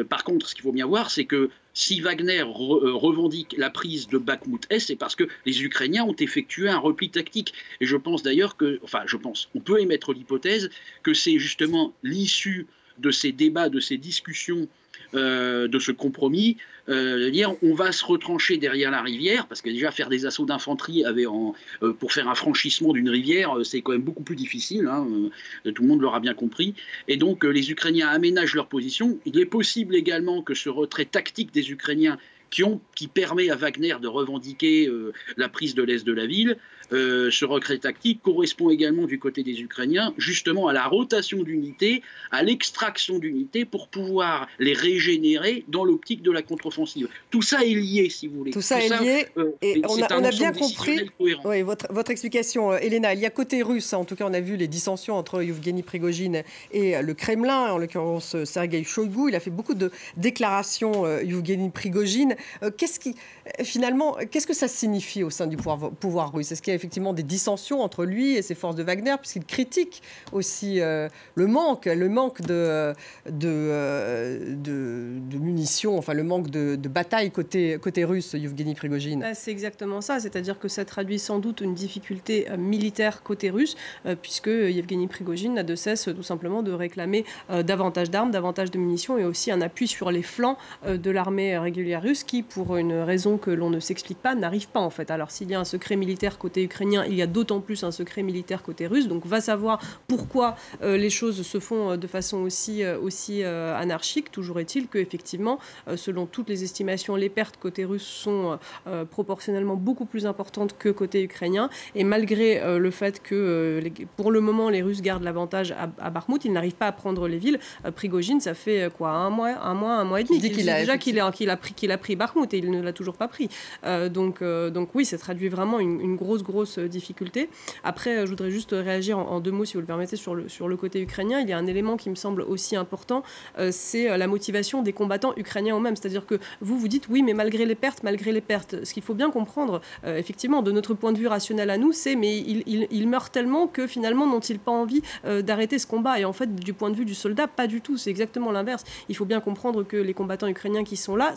par contre, ce qu'il faut bien voir, c'est que si Wagner revendique la prise de Bakhmout-Est, c'est parce que les Ukrainiens ont effectué un repli tactique. Et je pense d'ailleurs on peut émettre l'hypothèse que c'est justement l'issue de ces débats, de ces discussions, de ce compromis, dire on va se retrancher derrière la rivière, parce que déjà faire des assauts d'infanterie pour faire un franchissement d'une rivière, c'est quand même beaucoup plus difficile, hein, tout le monde l'aura bien compris, et donc les Ukrainiens aménagent leur position. Il est possible également que ce retrait tactique des Ukrainiens qui permet à Wagner de revendiquer la prise de l'est de la ville, ce retrait tactique correspond également du côté des Ukrainiens justement à la rotation d'unités, à l'extraction d'unités pour pouvoir les régénérer dans l'optique de la contre-offensive. Tout ça est lié, si vous voulez. Tout ça est lié, et on a bien compris votre explication, Elena. Il y a côté russe, en tout cas on a vu les dissensions entre Yevgeny Prigojine et le Kremlin, en l'occurrence Sergueï Shoïgu. Il a fait beaucoup de déclarations, Yevgeny Prigojine. Qu'est-ce que ça signifie au sein du pouvoir russe? Est-ce qu'il y a effectivement des dissensions entre lui et ses forces de Wagner, puisqu'il critique aussi le manque de munitions, enfin le manque de bataille côté russe, Yevgeny Prigojine? C'est exactement ça, c'est-à-dire que ça traduit sans doute une difficulté militaire côté russe, puisque Yevgeny Prigojine n'a de cesse tout simplement de réclamer davantage d'armes, davantage de munitions et aussi un appui sur les flancs de l'armée régulière russe qui, pour une raison que l'on ne s'explique pas, n'arrive pas en fait. Alors s'il y a un secret militaire côté ukrainien, il y a d'autant plus un secret militaire côté russe, donc va savoir pourquoi les choses se font de façon aussi anarchique. Toujours est-il qu'effectivement, selon toutes les estimations, les pertes côté russe sont proportionnellement beaucoup plus importantes que côté ukrainien, et malgré le fait que pour le moment les Russes gardent l'avantage à Bakhmout, ils n'arrivent pas à prendre les villes. Prigojine, ça fait quoi, un mois et demi qu'il a pris Bakhmout et il ne l'a toujours pas pris. Donc oui, ça traduit vraiment une grosse difficulté. Après, je voudrais juste réagir en deux mots, si vous le permettez, sur le côté ukrainien. Il y a un élément qui me semble aussi important, c'est la motivation des combattants ukrainiens eux-mêmes. C'est-à-dire que vous dites, oui, mais malgré les pertes, ce qu'il faut bien comprendre, effectivement, de notre point de vue rationnel à nous, c'est mais ils meurent tellement que finalement n'ont-ils pas envie d'arrêter ce combat. Et en fait, du point de vue du soldat, pas du tout. C'est exactement l'inverse. Il faut bien comprendre que les combattants ukrainiens qui sont là,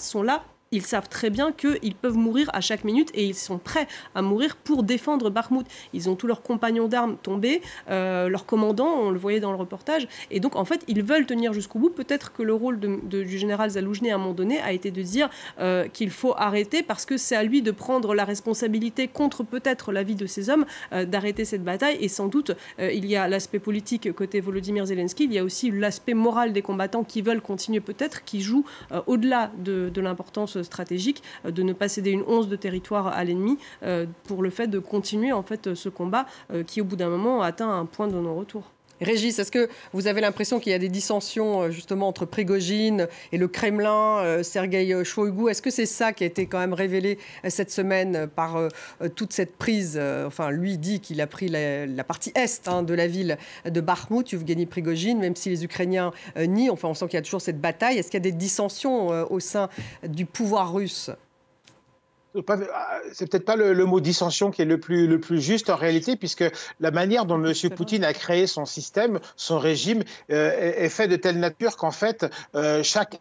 ils savent très bien qu'ils peuvent mourir à chaque minute et ils sont prêts à mourir pour défendre Bakhmout. Ils ont tous leurs compagnons d'armes tombés, leurs commandants, on le voyait dans le reportage, et donc en fait ils veulent tenir jusqu'au bout. Peut-être que le rôle du général Zaloujny à un moment donné a été de dire qu'il faut arrêter parce que c'est à lui de prendre la responsabilité contre peut-être la vie de ces hommes, d'arrêter cette bataille, et sans doute il y a l'aspect politique côté Volodymyr Zelensky, il y a aussi l'aspect moral des combattants qui veulent continuer peut-être, qui jouent au-delà de l'importance stratégique, de ne pas céder une once de territoire à l'ennemi pour le fait de continuer en fait ce combat qui au bout d'un moment atteint un point de non-retour. Régis, est-ce que vous avez l'impression qu'il y a des dissensions justement entre Prigojine et le Kremlin, Sergueï Shoïgu? Est-ce que c'est ça qui a été quand même révélé cette semaine par toute cette prise? Enfin, lui dit qu'il a pris la partie est de la ville de Bakhmout, Yevgeny Prigojine, même si les Ukrainiens nient. Enfin, on sent qu'il y a toujours cette bataille. Est-ce qu'il y a des dissensions au sein du pouvoir russe? C'est peut-être pas le mot dissension qui est le plus juste en réalité, puisque la manière dont M. Poutine a créé son système, son régime, est fait de telle nature qu'en fait, chaque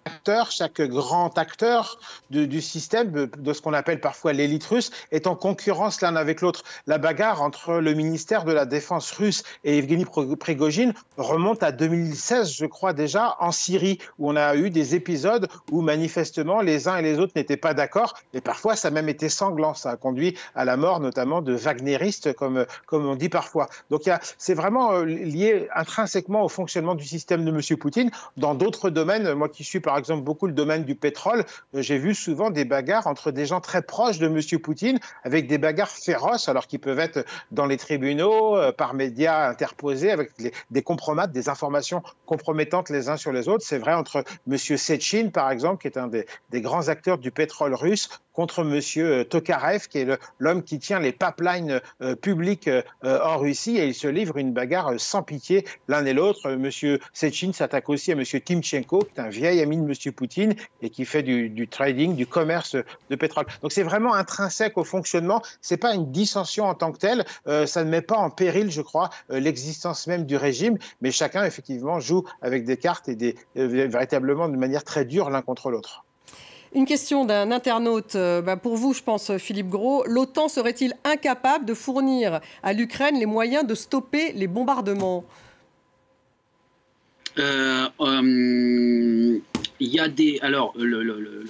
grand acteur du système, de ce qu'on appelle parfois l'élite russe, est en concurrence l'un avec l'autre. La bagarre entre le ministère de la Défense russe et Yevgeny Prigojine remonte à 2016, je crois déjà, en Syrie, où on a eu des épisodes où manifestement les uns et les autres n'étaient pas d'accord, et parfois ça même été sanglant. Ça a conduit à la mort notamment de wagnéristes, comme on dit parfois. Donc c'est vraiment lié intrinsèquement au fonctionnement du système de M. Poutine. Dans d'autres domaines, moi qui suis par exemple beaucoup le domaine du pétrole, j'ai vu souvent des bagarres entre des gens très proches de M. Poutine, avec des bagarres féroces, alors qu'ils peuvent être dans les tribunaux, par médias interposés, avec des compromates, des informations compromettantes les uns sur les autres. C'est vrai entre M. Sechin, par exemple, qui est un des grands acteurs du pétrole russe, contre M. Tokarev, qui est l'homme qui tient les pipelines publics en Russie, et ils se livrent une bagarre sans pitié l'un et l'autre. M. Sechin s'attaque aussi à M. Timchenko, qui est un vieil ami de M. Poutine et qui fait du trading, du commerce de pétrole. Donc c'est vraiment intrinsèque au fonctionnement. C'est pas une dissension en tant que telle. Ça ne met pas en péril, je crois, l'existence même du régime, mais chacun effectivement joue avec des cartes et véritablement de manière très dure l'un contre l'autre. Une question d'un internaute. Pour vous, je pense, Philippe Gros, l'OTAN serait-il incapable de fournir à l'Ukraine les moyens de stopper les bombardements? Il y a des... Alors, il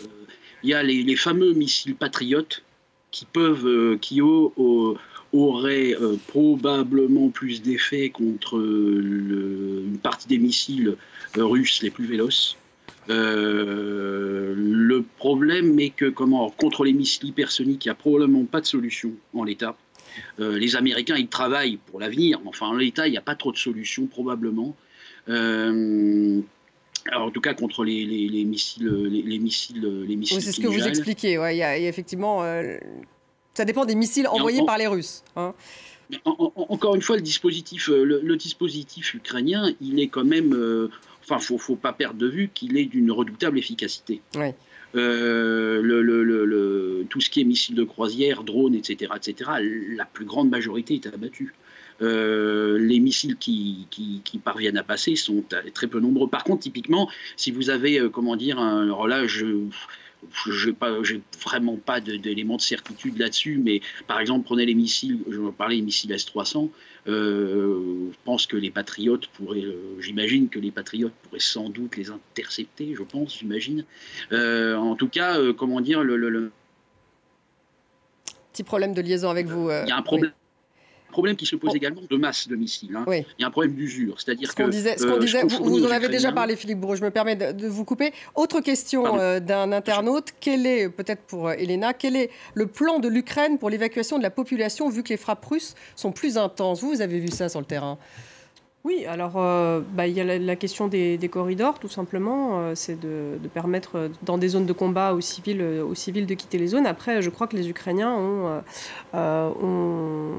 y a les fameux missiles patriotes qui auraient probablement plus d'effet contre une partie des missiles russes les plus véloces. Le problème est que contre les missiles hypersoniques, il n'y a probablement pas de solution en l'état. Les Américains, ils travaillent pour l'avenir, mais enfin en l'état, il n'y a pas trop de solution probablement. Alors, en tout cas, contre les missiles, oui, c'est ce que vous expliquez. Ouais, il y a effectivement, ça dépend des missiles envoyés par les Russes. Hein. Encore une fois, le dispositif ukrainien, il est quand même. Enfin, faut pas perdre de vue qu'il est d'une redoutable efficacité. Oui. Tout ce qui est missiles de croisière, drones, etc., la plus grande majorité est abattue. Les missiles qui parviennent à passer sont très peu nombreux. Par contre, typiquement, si vous avez, alors là, j'ai vraiment pas d'éléments de certitude là-dessus, mais par exemple, prenez les missiles, je vais parler des missiles S-300, je pense que les Patriotes j'imagine que les Patriotes pourraient sans doute les intercepter, j'imagine. En tout cas, Petit problème de liaison avec vous. Il y a un problème. Oui. Problème qui se pose également de masse de missiles. Hein. Oui. Il y a un problème d'usure, c'est-à-dire que... Vous en avez déjà parlé, Philippe Gros, je me permets de vous couper. Autre question d'un internaute, peut-être pour Elena, quel est le plan de l'Ukraine pour l'évacuation de la population vu que les frappes russes sont plus intenses? Vous avez vu ça sur le terrain? Oui, alors il y a la question des corridors, tout simplement. C'est de permettre, dans des zones de combat, aux civils de quitter les zones. Après, je crois que les Ukrainiens ont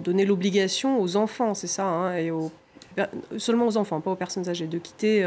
donné l'obligation aux enfants, c'est ça, hein, et seulement aux enfants, pas aux personnes âgées, de quitter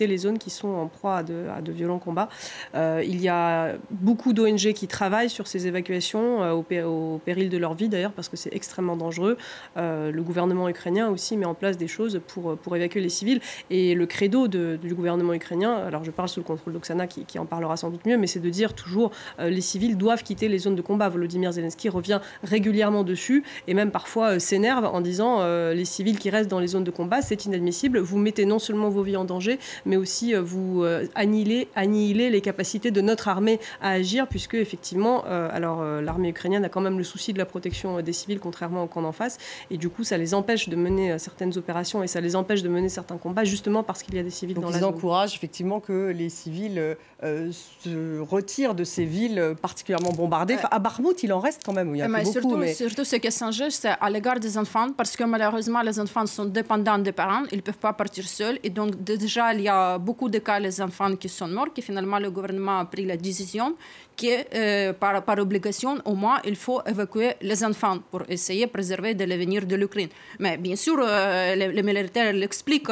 les zones qui sont en proie à de violents combats. Il y a beaucoup d'ONG qui travaillent sur ces évacuations, au péril de leur vie d'ailleurs, parce que c'est extrêmement dangereux. Le gouvernement ukrainien aussi met en place des choses pour évacuer les civils. Et le credo du gouvernement ukrainien, alors je parle sous le contrôle d'Oksana qui en parlera sans doute mieux, mais c'est de dire toujours les civils doivent quitter les zones de combat. Volodymyr Zelensky revient régulièrement dessus et même parfois s'énerve en disant les civils qui restent dans les zones de combat, c'est inadmissible. Vous mettez non seulement vos vies en danger, mais aussi vous annihilez les capacités de notre armée à agir, puisque effectivement, l'armée ukrainienne a quand même le souci de la protection des civils, contrairement au camp d'en face, et du coup, ça les empêche de mener certaines opérations et ça les empêche de mener certains combats, justement parce qu'il y a des civils dans la zone. Ils encouragent effectivement que les civils se retirent de ces villes particulièrement bombardées. Enfin, à Bakhmout, il en reste quand même. Il y a beaucoup, surtout ce qui s'engage, c'est à l'égard des enfants, parce que malheureusement, les enfants sont dépendants des parents, ils ne peuvent pas partir seuls. Et donc, déjà, il y a beaucoup de cas, les enfants qui sont morts, que finalement, le gouvernement a pris la décision que, par obligation, au moins, il faut évacuer les enfants pour essayer de préserver de l'avenir de l'Ukraine. Mais bien sûr, les militaires l'expliquent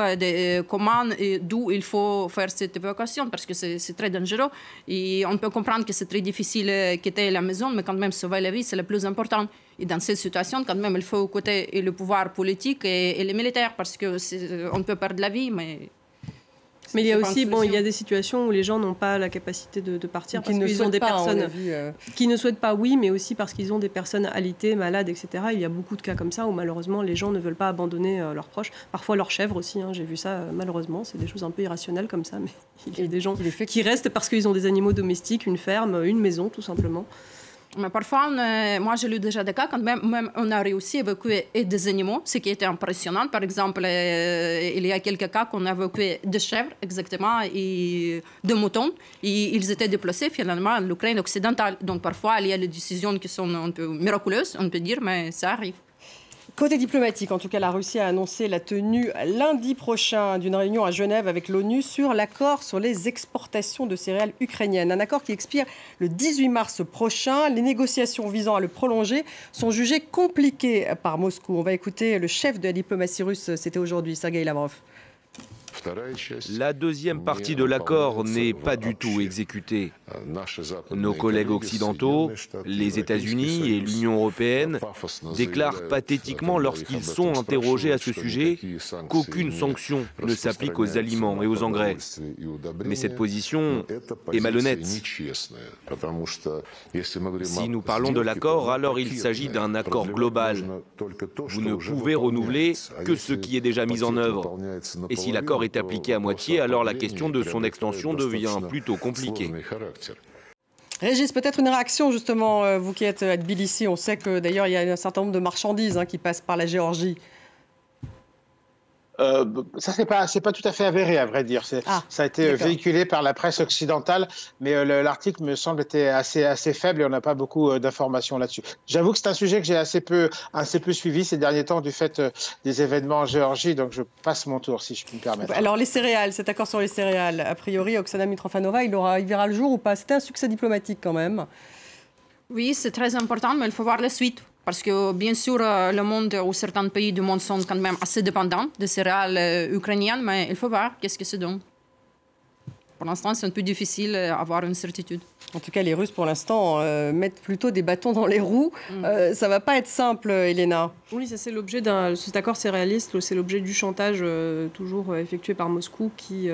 comment et d'où il faut faire cette évacuation, parce que c'est très dangereux. Et on peut comprendre que c'est très difficile de quitter la maison, mais quand même, sauver la vie, c'est le plus important. Et dans cette situation, quand même, il faut écouter le pouvoir politique et les militaires, parce qu'on peut perdre la vie, mais il y a aussi, il y a des situations où les gens n'ont pas la capacité de partir parce qu'ils ont des personnes qui ne souhaitent pas, oui, mais aussi parce qu'ils ont des personnes alitées, malades, etc. Il y a beaucoup de cas comme ça où malheureusement les gens ne veulent pas abandonner leurs proches, parfois leurs chèvres aussi. Hein, j'ai vu ça malheureusement, c'est des choses un peu irrationnelles comme ça, mais il y a des gens qui restent parce qu'ils ont des animaux domestiques, une ferme, une maison, tout simplement. Mais parfois, moi j'ai lu déjà des cas quand même on a réussi à évacuer des animaux, ce qui était impressionnant. Par exemple, il y a quelques cas qu'on a évacué des chèvres, exactement, et des moutons. Et ils étaient déplacés finalement à l'Ukraine occidentale. Donc parfois, il y a des décisions qui sont un peu miraculeuses, on peut dire, mais ça arrive. Côté diplomatique, en tout cas, la Russie a annoncé la tenue lundi prochain d'une réunion à Genève avec l'ONU sur l'accord sur les exportations de céréales ukrainiennes. Un accord qui expire le 18 mars prochain. Les négociations visant à le prolonger sont jugées compliquées par Moscou. On va écouter le chef de la diplomatie russe, c'était aujourd'hui, Sergueï Lavrov. La deuxième partie de l'accord n'est pas du tout exécutée. Nos collègues occidentaux, les États-Unis et l'Union européenne déclarent pathétiquement lorsqu'ils sont interrogés à ce sujet qu'aucune sanction ne s'applique aux aliments et aux engrais. Mais cette position est malhonnête. Si nous parlons de l'accord, alors il s'agit d'un accord global. Vous ne pouvez renouveler que ce qui est déjà mis en œuvre. Et si l'accord est appliqué à moitié, alors la question de son extension devient plutôt compliquée. Régis, peut-être une réaction justement, vous qui êtes à Tbilissi, on sait que d'ailleurs il y a un certain nombre de marchandises qui passent par la Géorgie. Ça, c'est pas tout à fait avéré, à vrai dire. Ça a été véhiculé par la presse occidentale, mais l'article me semble était assez faible et on n'a pas beaucoup d'informations là-dessus. J'avoue que c'est un sujet que j'ai assez peu suivi ces derniers temps du fait des événements en Géorgie, donc je passe mon tour, si je puis me permettre. Alors les céréales, cet accord sur les céréales, a priori, Oksana Mitrofanova, il verra le jour ou pas? C'était un succès diplomatique quand même. Oui, c'est très important, mais il faut voir la suite. Parce que, bien sûr, le monde ou certains pays du monde sont quand même assez dépendants des céréales ukrainiennes, mais il faut voir qu'est-ce que c'est donc. Pour l'instant, c'est un peu difficile d'avoir une certitude. En tout cas, les Russes, pour l'instant, mettent plutôt des bâtons dans les roues. Ça ne va pas être simple, Elena. Oui, ça c'est l'objet cet accord céréaliste, c'est l'objet du chantage toujours effectué par Moscou qui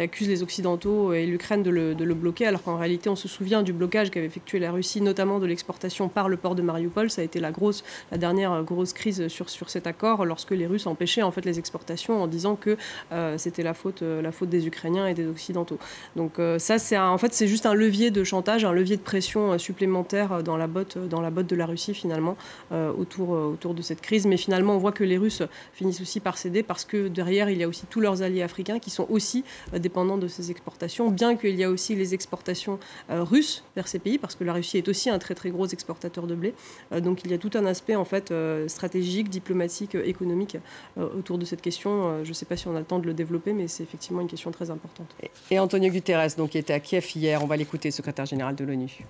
accuse les Occidentaux et l'Ukraine de le bloquer, alors qu'en réalité, on se souvient du blocage qu'avait effectué la Russie, notamment de l'exportation par le port de Mariupol. Ça a été la dernière grosse crise sur cet accord, lorsque les Russes empêchaient en fait les exportations en disant que c'était la faute des Ukrainiens et des Occidentaux. Donc ça, c'est juste un levier de chantage, un levier de pression supplémentaire dans la botte de la Russie finalement autour de cette crise. Mais finalement, on voit que les Russes finissent aussi par céder parce que derrière, il y a aussi tous leurs alliés africains qui sont aussi dépendants de ces exportations, bien qu'il y a aussi les exportations russes vers ces pays, parce que la Russie est aussi un très très gros exportateur de blé. Donc il y a tout un aspect en fait stratégique, diplomatique, économique autour de cette question. Je ne sais pas si on a le temps de le développer, mais c'est effectivement une question très importante. Et Antonio Guterres, donc, qui était à Kiev hier, on va l'écouter, secrétaire général de l'ONU.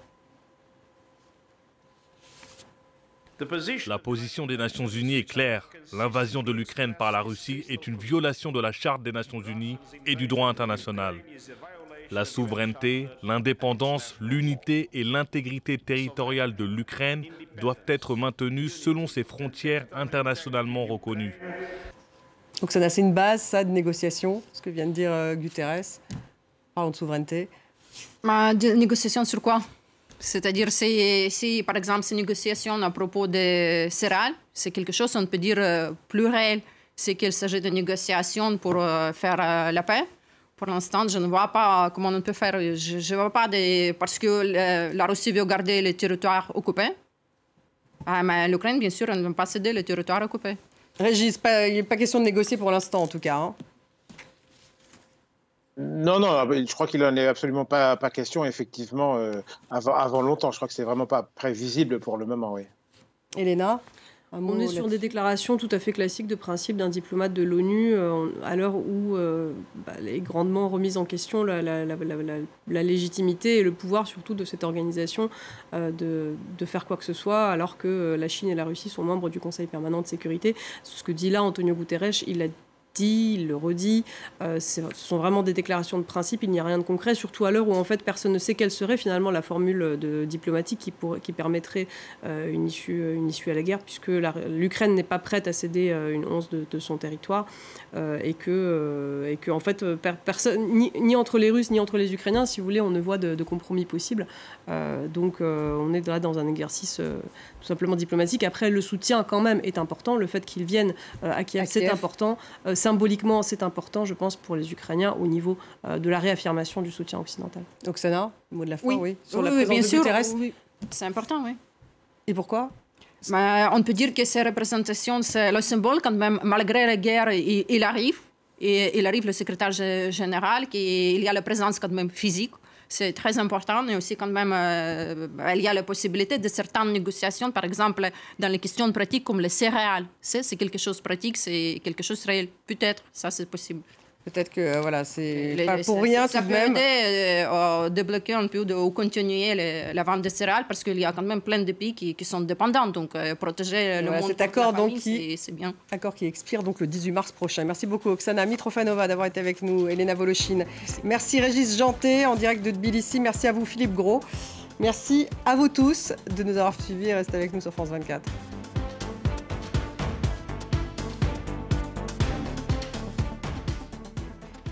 La position des Nations Unies est claire. L'invasion de l'Ukraine par la Russie est une violation de la Charte des Nations Unies et du droit international. La souveraineté, l'indépendance, l'unité et l'intégrité territoriale de l'Ukraine doivent être maintenues selon ses frontières internationalement reconnues. Donc ça, c'est une base, ça, de négociation, ce que vient de dire Guterres. Parlons de souveraineté. De négociation sur quoi? C'est-à-dire, si par exemple, ces négociations à propos des céréales, c'est quelque chose, on peut dire, plus réel. C'est qu'il s'agit de négociations pour faire la paix. Pour l'instant, je ne vois pas comment on peut faire. Je ne vois pas parce que la Russie veut garder les territoires occupés. Mais l'Ukraine, bien sûr, elle ne veut pas céder les territoires occupés. Régis, il n'est pas question de négocier pour l'instant, en tout cas. Non, je crois qu'il n'en est absolument pas question, effectivement, avant longtemps. Je crois que c'est vraiment pas prévisible pour le moment, oui. Elena, on est sur des déclarations tout à fait classiques de principe d'un diplomate de l'ONU, à l'heure où est grandement remise en question la légitimité et le pouvoir surtout de cette organisation de faire quoi que ce soit, alors que la Chine et la Russie sont membres du Conseil permanent de sécurité. Ce que dit là Antonio Guterres, il l'a dit, il le redit, ce sont vraiment des déclarations de principe, il n'y a rien de concret, surtout à l'heure où en fait personne ne sait quelle serait finalement la formule diplomatique qui permettrait une issue à la guerre, puisque l'Ukraine n'est pas prête à céder une once de son territoire et que en fait personne, ni entre les Russes ni entre les Ukrainiens, si vous voulez, on ne voit de compromis possible. Donc on est là dans un exercice tout simplement diplomatique. Après, le soutien quand même est important, le fait qu'ils viennent à Kiev, c'est important. Symboliquement, c'est important, je pense, pour les Ukrainiens au niveau de la réaffirmation du soutien occidental. Oksana, mot de la fin, oui. Sur la présence de Guterres. Oui. C'est important, oui. Et pourquoi? On peut dire que ces représentations, c'est le symbole quand même, malgré la guerre, il arrive. Et il arrive le secrétaire général, il y a la présence quand même physique c'est très important. Et aussi, quand même, il y a la possibilité de certaines négociations, par exemple, dans les questions pratiques comme les céréales. C'est quelque chose de pratique, c'est quelque chose de réel. Peut-être, ça, c'est possible. Peut-être que voilà, c'est pas pour rien tout de même. Ça peut aider de bloquer un peu ou continuer la vente de céréales parce qu'il y a quand même plein de pays qui sont dépendants. Donc protéger le monde cet accord c'est bien. Accord qui expire donc le 18 mars prochain. Merci beaucoup Oksana Mitrofanova d'avoir été avec nous, Elena Voloshin. Merci Régis Janté en direct de Tbilissi. Merci à vous Philippe Gros. Merci à vous tous de nous avoir suivis et restez avec nous sur France 24.